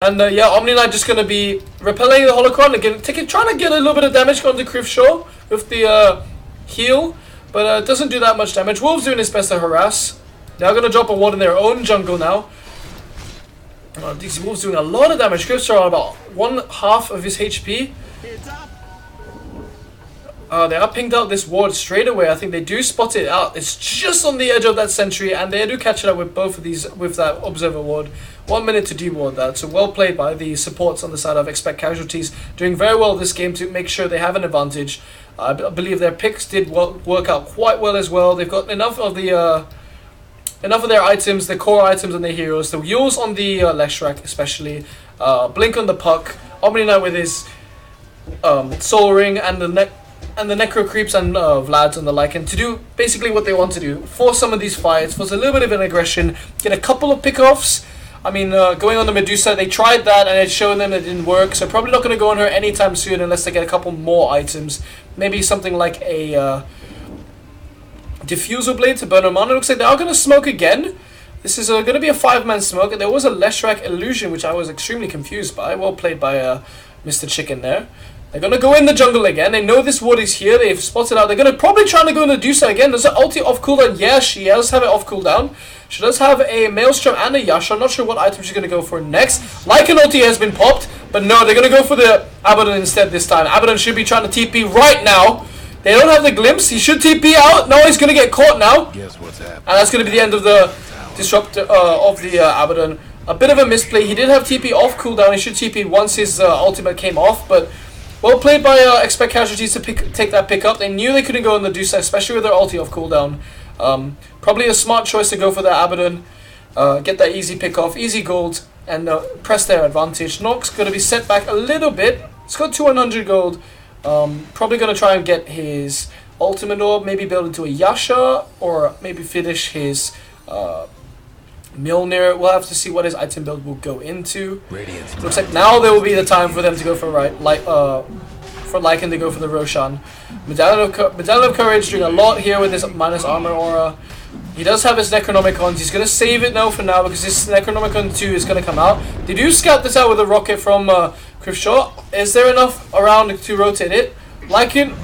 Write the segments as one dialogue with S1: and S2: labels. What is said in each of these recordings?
S1: And yeah, Omni Knight just going to be repelling the Holocron, again, trying to get a little bit of damage onto Crivshaw with the heal, but it doesn't do that much damage. Wolves doing his best to harass. They're going to drop a ward in their own jungle now. These Wolves doing a lot of damage. Crivshaw on about 1/2 of his HP. They are pinged out this ward straight away. I think they do spot it out. It's just on the edge of that sentry, and they do catch it up with both of these, with that observer ward. 1 minute to deward that. So well played by the supports on the side of Expect Casualties. Doing very well this game to make sure they have an advantage. I believe their picks did work out quite well as well. They've got enough of their items, their core items and their heroes. The Yules on the Leshrac especially. Blink on the Puck. Omni Knight with his Soul Ring and the Necro Creeps and Vlads and the Lycan to do basically what they want to do. Force some of these fights, force a little bit of an aggression, get a couple of pickoffs. I mean, going on the Medusa, they tried that and it's shown them it didn't work. So probably not going to go on her anytime soon unless they get a couple more items. Maybe something like a Diffusal Blade to burn her mana. It looks like they are going to smoke again. This is going to be a 5-man smoke. And there was a Leshrac illusion, which I was extremely confused by. Well played by Mr. Chicken there. They're going to go in the jungle again. They know this ward is here. They've spotted out. They're going to probably try to go in the Medusa again. Does her ulti off cooldown? Yeah, she does have it off cooldown. She does have a Maelstrom and a Yasha. I'm not sure what item she's going to go for next. Lycan ulti has been popped. But no, they're going to go for the Abaddon instead this time. Abaddon should be trying to TP right now. They don't have the glimpse. He should TP out. No, he's going to get caught now.
S2: Guess what's happening?
S1: And that's going to be the end of the disruptor of the Abaddon. A bit of a misplay. He did have TP off cooldown. He should TP once his ultimate came off. But well played by Expect Casualties to take that pick up. They knew they couldn't go in the Medusa, especially with their ulti off cooldown. Probably a smart choice to go for that Abaddon. Get that easy pick off, easy gold, and press their advantage. Nox going to be set back a little bit. He's got 200 gold. Probably going to try and get his ultimate orb, maybe build into a Yasha, or maybe finish his Mjolnir. We'll have to see what his item build will go into. Looks like now there will be the time for them to go for for Lycan to go for the Roshan. Medallion of Courage doing a lot here with his minus armor aura. He does have his Necronomicons. He's going to save it now for now because this Necronomicon 2 is going to come out. They do scout this out with a rocket from Crivshaw. Is there enough around to rotate it? Lycan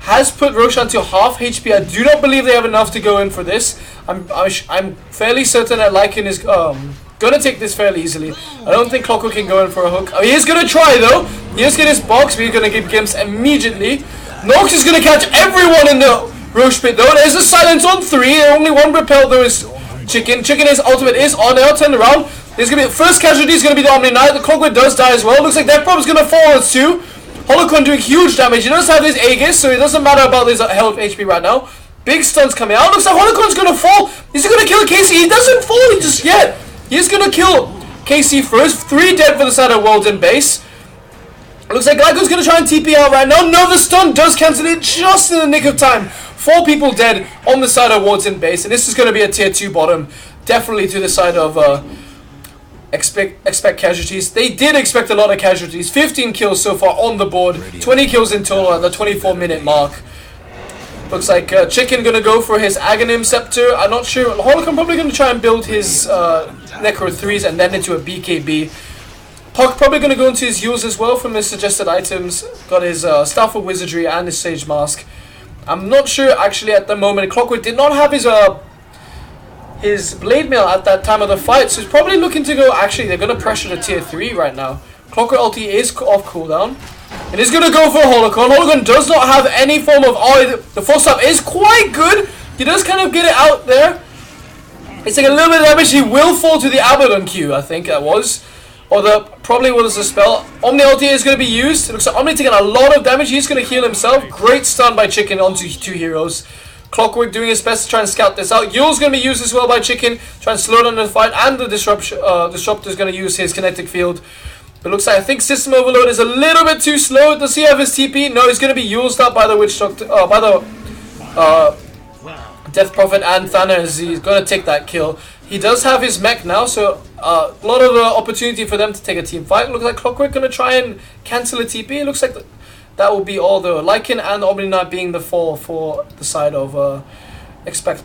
S1: has put Roshan to half HP. I do not believe they have enough to go in for this. I'm fairly certain that Lycan is going to take this fairly easily. I don't think Clockwork can go in for a hook. Oh, he is going to try though. He is getting his box, but he's going to give Gimps immediately. Nox is going to catch everyone in the Roche pit though. There's a silence on 3. Only one repel though is Chicken. Chicken, his ultimate is on. They'll turn around. There's going to be the first casualty is going to be the Omni Knight. The Clockwork does die as well. Looks like that prob's going to fall on 2. Holocron doing huge damage. He does have his Aegis, so it doesn't matter about his health HP right now. Big stuns coming out. Looks like Holocron's going to fall. Is he going to kill Casey? He doesn't fall just yet. He's going to kill Casey first. 3 dead for the side of Walden base. Looks like Glyco's going to try and TP out right now. No, the stun does cancel it just in the nick of time. 4 people dead on the side of Walden base. And this is going to be a tier 2 bottom. Definitely to the side of expect casualties. They did expect a lot of casualties. 15 kills so far on the board. 20 kills in total at the 24-minute mark. Looks like Chicken going to go for his Aghanim Scepter. I'm not sure. Holocron probably going to try and build his Necro 3s and then into a BKB. Puck probably going to go into his Yules as well from his suggested items. Got his Staff of Wizardry and his Sage Mask. I'm not sure actually at the moment. Clockwork did not have his Blade Mail at that time of the fight, so he's probably looking to go. Actually, they're going to pressure the tier 3 right now. Clockwork ulti is off cooldown. And he's going to go for Holocron. Holocron does not have any form of... Oh, the force up is quite good. He does kind of get it out there. It's like a little bit of damage. He will fall to the Abaddon Q, I think that was. Or probably was a spell. Omni ulti is going to be used. It looks like Omni taking a lot of damage. He's going to heal himself. Great stun by Chicken onto 2 heroes. Clockwork doing his best to try and scout this out. Yule's going to be used as well by Chicken. Trying to slow down the fight. And the Disruptor is going to use his kinetic field. But looks like I think System Overload is a little bit too slow. Does he have his TP? No, he's going to be used up by the Witch Doctor. By the Death Prophet and Thanos. He's going to take that kill. He does have his mech now, so a lot of opportunity for them to take a team fight. Looks like Clockwork going to try and cancel a TP. It looks like that will be all the Lycan and Omni Knight being the fall for the side of expect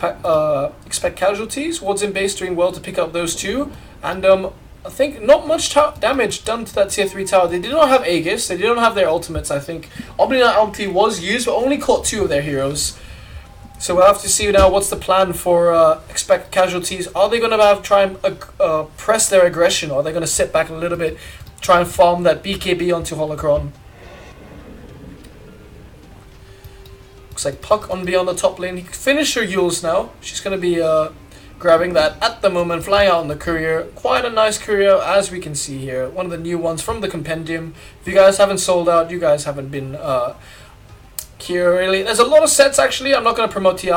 S1: casualties. Wards in base doing well to pick up those 2. And I think not much damage done to that tier 3 tower. They did not have Aegis. They did not have their ultimates, I think. Omni Knight ulti was used, but only caught 2 of their heroes. So we'll have to see now what's the plan for expect casualties. Are they going to try and press their aggression, or are they going to sit back a little bit, try and farm that BKB onto Holocron? Looks like Puck on the top lane. He can finish her Yules now. She's going to be grabbing that at the moment, flying out on the courier. Quite a nice courier, as we can see here. One of the new ones from the compendium. If you guys haven't sold out, you guys haven't been here really. There's a lot of sets actually. I'm not going to promote TI.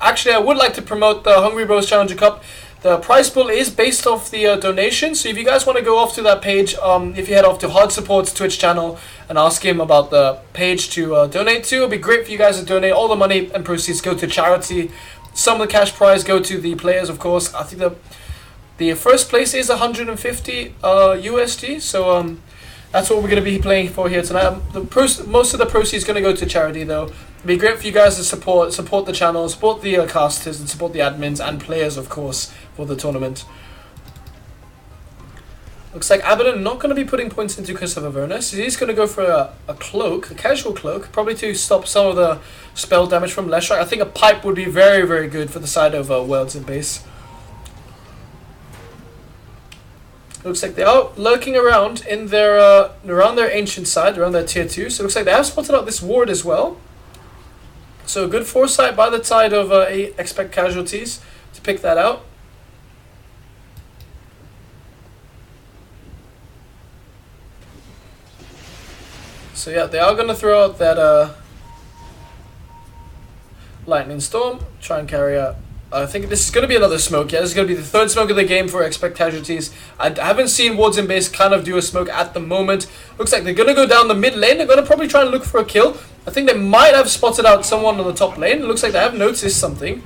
S1: Actually, I would like to promote the Hungry Bros Challenger Cup. The prize pool is based off the donation, so if you guys want to go off to that page, if you head off to Hard Support's Twitch channel and ask him about the page to donate to, it'll be great for you guys to donate. All the money and proceeds go to charity. Some of the cash prize go to the players, of course. I think the first place is 150 USD, so that's what we're going to be playing for here tonight. Most of the proceeds going to go to charity, though. It'd be great for you guys to support the channel, support the casters, and support the admins and players, of course, for the tournament. Looks like Abaddon not going to be putting points into Curse of Avernus. He's going to go for a cloak, a casual cloak, probably to stop some of the spell damage from Leshrac. I think a pipe would be very, very good for the side of Worlds in base. Looks like they are lurking around in their around their ancient side, around their tier 2. So it looks like they have spotted out this ward as well. So good foresight by the side of expect casualties to pick that out. So yeah, they are going to throw out that lightning storm, try and carry out. I think this is going to be another smoke. Yeah, this is going to be the third smoke of the game for expect casualties. I haven't seen wards in base kind of do a smoke at the moment. Looks like they're going to go down the mid lane. They're going to probably try and look for a kill. I think they might have spotted out someone on the top lane. It looks like they have noticed something.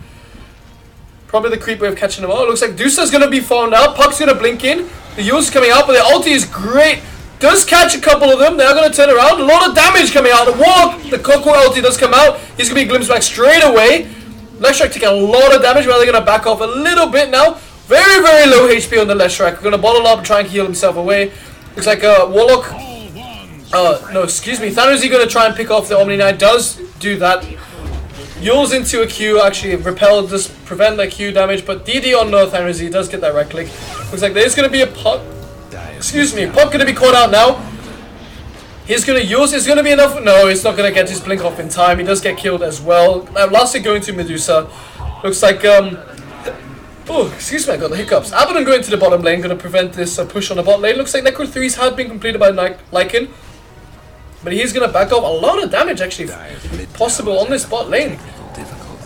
S1: Probably the creep wave catching them all. It looks like Dusa's going to be found out. Puck's going to blink in. The Yule's coming out, but the ulti is great. Does catch a couple of them. They are going to turn around. A lot of damage coming out. The Warlock, the Coco ulti does come out. He's going to be glimpsed back straight away. Leshrac taking a lot of damage, but they're going to back off a little bit now. Very, very low HP on the Leshrac. We're going to bottle up and try and heal himself away. Looks like Warlock... no, excuse me. Thanos is going to try and pick off the Omni Knight. Does do that. Yules into a Q. Actually, repel does prevent the Q damage, but DD on Thanos does get that right click. Looks like there's going to be a Puck... Excuse me. Puck going to be caught out now. He's going to use, it's going to be enough. No, he's not going to get his blink off in time. He does get killed as well. Lastly, going to Medusa. Looks like, oh, excuse me, I got the hiccups. Abaddon going to the bottom lane, going to prevent this push on the bot lane. Looks like Necro 3s had been completed by Lycan. But he's going to back off. A lot of damage, actually, possible on this bot lane.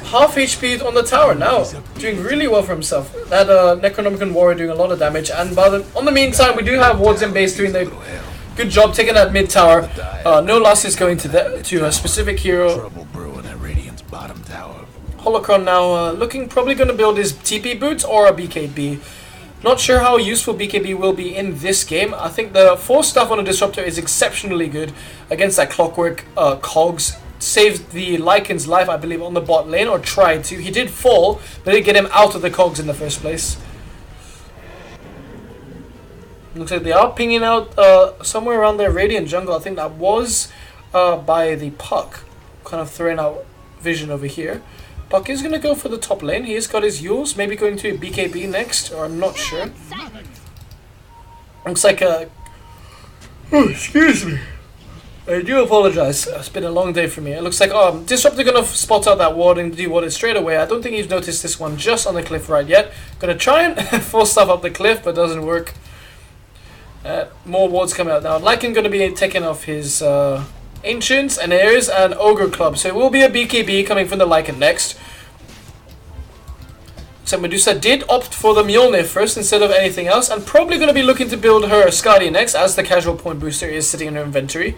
S1: Half HP on the tower now. Doing really well for himself. That Necronomicon Warrior doing a lot of damage. And on the meantime, we do have wards in base doing the... Good job taking that mid tower. No losses going to a specific hero.
S2: Trouble brewing at Radiant's bottom tower.
S1: Holocron now looking probably going to build his TP boots or a BKB. Not sure how useful BKB will be in this game. I think the force stuff on a disruptor is exceptionally good against that clockwork cogs. Saved the Lycan's life, I believe, on the bot lane, or tried to. He did fall, but didn't get him out of the cogs in the first place. Looks like they are pinging out somewhere around their Radiant jungle. I think that was by the Puck. Kind of throwing out vision over here. Puck is going to go for the top lane. He's got his Yules. Maybe going to BKB next, or I'm not sure. Looks like a... Oh, excuse me. I do apologize. It's been a long day for me. It looks like Disruptor going to spot out that ward and do it straight away. I don't think he's noticed this one just on the cliff right yet. Going to try and force stuff up the cliff, but doesn't work. More wards coming out now. Lycan going to be taking off his Ancients, and there is an Ogre Club. So it will be a BKB coming from the Lycan next. So Medusa did opt for the Mjolnir first instead of anything else, and probably going to be looking to build her Skadi next, as the casual point booster is sitting in her inventory.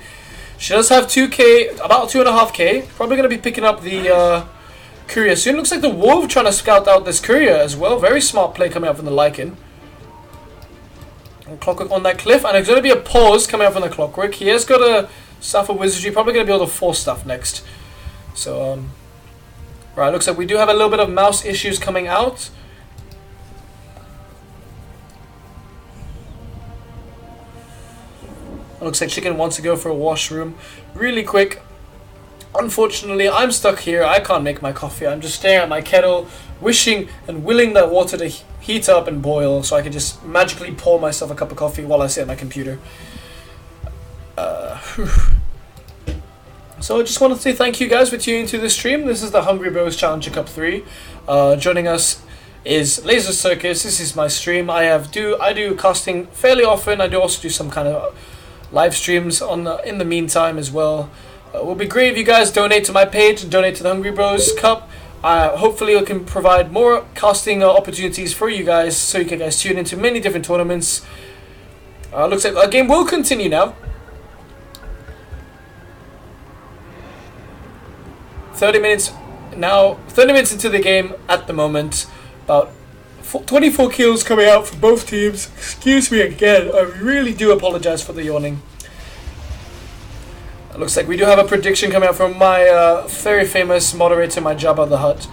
S1: She does have 2k, about 2.5k. Probably going to be picking up the Courier soon. Looks like the Wolf trying to scout out this Courier as well. Very smart play coming out from the Lycan. Clockwork on that cliff, and there's going to be a pause coming out from the Clockwork. He has got a Staff of Wizardry, probably going to be able to force stuff next. So, right, looks like we do have a little bit of mouse issues coming out. Looks like Chicken wants to go for a washroom really quick. Unfortunately, I'm stuck here. I can't make my coffee. I'm just staring at my kettle, wishing and willing that water to heat up and boil so I can just magically pour myself a cup of coffee while I sit at my computer. So I just want to say thank you guys for tuning into this stream. This is the Hungry Bros Challenger Cup 3. Joining us is Laser Circus. This is my stream. I do casting fairly often. I do also do some kind of live streams in the meantime as well. It will be great if you guys donate to my page and donate to the Hungry Bros Cup. Hopefully we can provide more casting opportunities for you guys so you can guys tune into many different tournaments. Looks like our game will continue now. 30 minutes into the game at the moment. About 24 kills coming out for both teams. Excuse me again, I really do apologize for the yawning. It looks like we do have a prediction coming out from my very famous moderator, my Jabba the Hutt.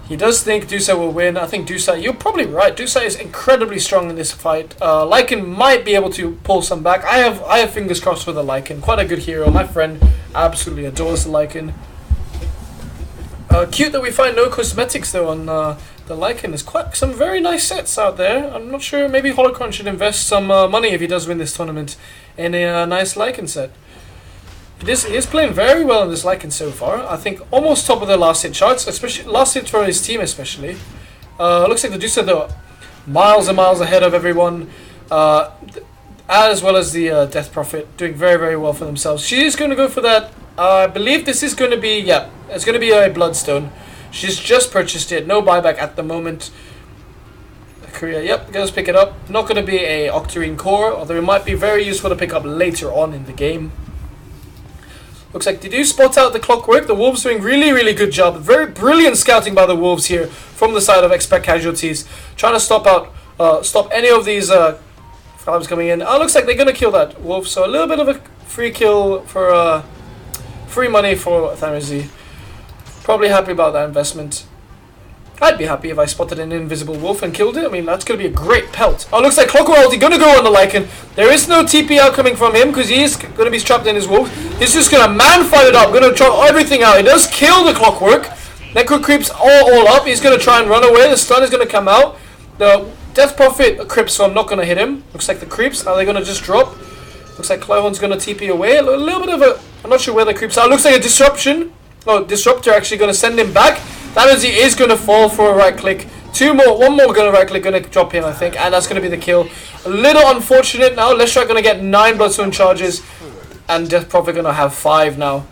S1: He does think Dusa will win. I think Dusa, you're probably right. Dusa is incredibly strong in this fight. Lycan might be able to pull some back. I have fingers crossed for the Lycan. Quite a good hero. My friend absolutely adores the Lycan. Cute that we find no cosmetics though on the Lycan. There's quite some very nice sets out there. I'm not sure, maybe Holocron should invest some money if he does win this tournament in a nice Lycan set. He is playing very well in this Lycan so far. I think almost top of the last hit charts, especially last hit for his team especially. Looks like the Dusa though miles and miles ahead of everyone. As well as the Death Prophet doing very, very well for themselves. She is going to go for that. I believe this is going to be, yeah, it's going to be a Bloodstone. She's just purchased it. No buyback at the moment. Korea, yep, let's pick it up. Not going to be a Octarine Core, although it might be very useful to pick up later on in the game. Looks like they do spot out the Clockwork. The Wolves doing really, really good job. Very brilliant scouting by the Wolves here from the side of Expect Casualties. Trying to stop any of these Flames coming in. Looks like they're going to kill that Wolf. So a little bit of a free kill for free money for Thanazi. Probably happy about that investment. I'd be happy if I spotted an invisible wolf and killed it. I mean, that's going to be a great pelt. Looks like Clockwork going to go on the Lycan. There is no TP out coming from him because he is going to be trapped in his wolf. He's just going to man-fight it up. Going to try everything out. He does kill the Clockwork. Necro creeps all up. He's going to try and run away. The stun is going to come out. The Death Prophet creeps, so I'm not going to hit him. Looks like the creeps, are they going to just drop? Looks like Clyhorn's going to TP away. A little bit of a... I'm not sure where the creeps are. Looks like a disruption. Oh, Disruptor actually going to send him back. That means he is going to fall for a right click. One more going to right click, going to drop him, I think. And that's going to be the kill. A little unfortunate now. Leshrac going to get 9 Bloodstone charges. And Death Prophet going to have 5 now.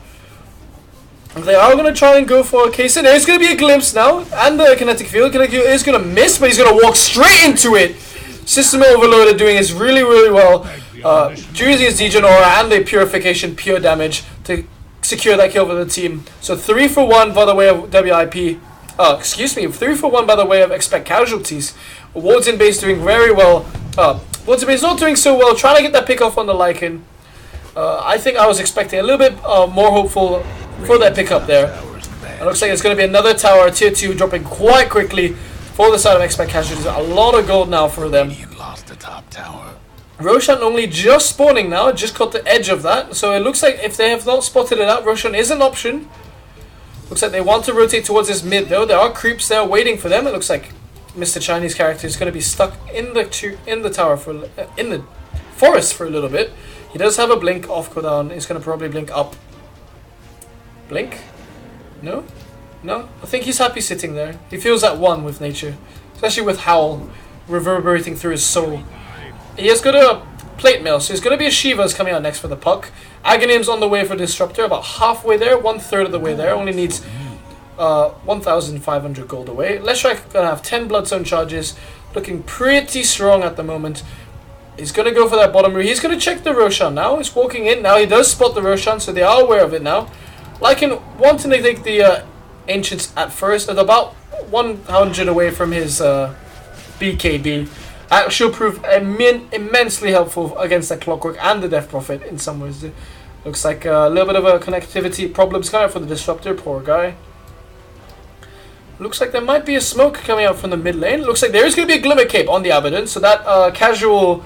S1: They are going to try and go for a case in. There's going to be a glimpse now. And the kinetic field. Kinetic field is going to miss, but he's going to walk straight into it. System Overloader doing his really, really well. Using his Degen Aura and the Purification pure damage to secure that kill for the team. So 3 for 1 by the way of WIP. 3 for 1 by the way of Expect Casualties. Wards in base doing very well. Wards in base not doing so well. Trying to get that pick off on the Lycan. I think I was expecting a little bit more hopeful for that pickup there. It looks like it's going to be another tower, tier 2, dropping quite quickly for the side of Expect Casualties. A lot of gold now for them.
S2: Lost the top tower.
S1: Roshan only just spawning now, just caught the edge of that. So it looks like if they have not spotted it out, Roshan is an option. Looks like they want to rotate towards this mid though. There are creeps there waiting for them. It looks like Mr. Chinese character is going to be stuck in the tower in the forest for a little bit. He does have a blink off cooldown. He's going to probably blink up. Blink? No? No? I think he's happy sitting there. He feels at one with nature. Especially with Howl reverberating through his soul. He has got a plate mail, so he's going to be a Shiva's coming out next for the puck. Aghanim's on the way for Disruptor, about halfway there, 1/3 of the way there. Only needs 1,500 gold away. Leshrac going to have 10 Bloodstone charges. Looking pretty strong at the moment. He's going to go for that bottom row. He's going to check the Roshan now. He's walking in. Now he does spot the Roshan, so they are aware of it now. Lycan wanting to take the Ancients at first, at about 100 away from his BKB. She'll prove immensely helpful against the Clockwork and the Death Prophet in some ways. Looks like a little bit of a connectivity problems coming out for the Disruptor, poor guy. Looks like there might be a smoke coming out from the mid lane. Looks like there is going to be a Glimmer Cape on the Abaddon, so that casual